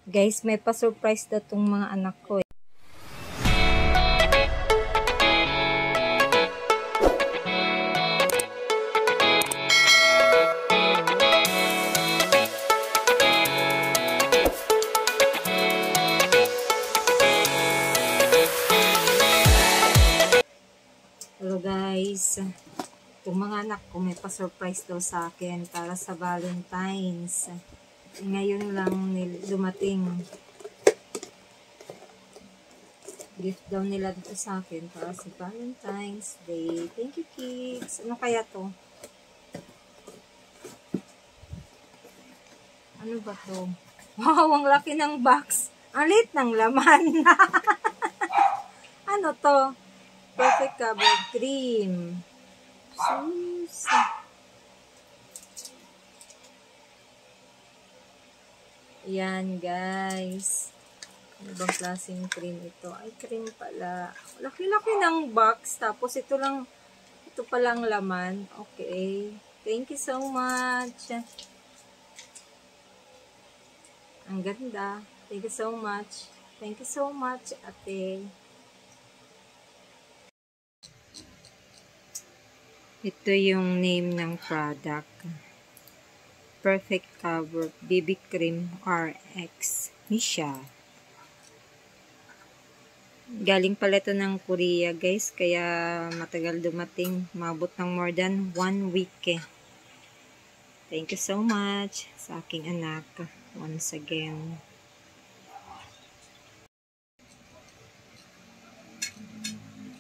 Guys, may pa-surprise na tong mga anak ko eh. Hello guys, itong mga anak ko may pa-surprise daw sa akin para sa Valentine's. Ngayon lang dumating. Gift daw nila dito sa akin para sa Valentine's Day. Thank you kids. Ano kaya to? Ano ba to? Wow, ang laki ng box. Ang liit ng laman. Ano to? Perfect Cover Cream. Sus. Yan guys. Ano bang klaseng cream ito? Ay, cream pala. Laki-laki ng box. Tapos ito palang laman. Okay. Thank you so much. Ang ganda. Thank you so much. Thank you so much, ate. Ito yung name ng product. Perfect Cover BB Cream RX Misha. Galing pala ito ng Korea guys, kaya matagal dumating. Mabot ng more than 1 week eh. Thank you so much sa aking anak once again.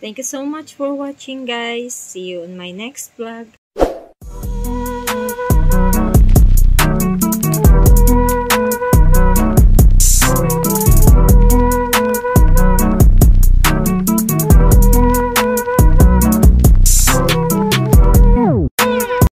Thank you so much for watching guys. See you on my next vlog.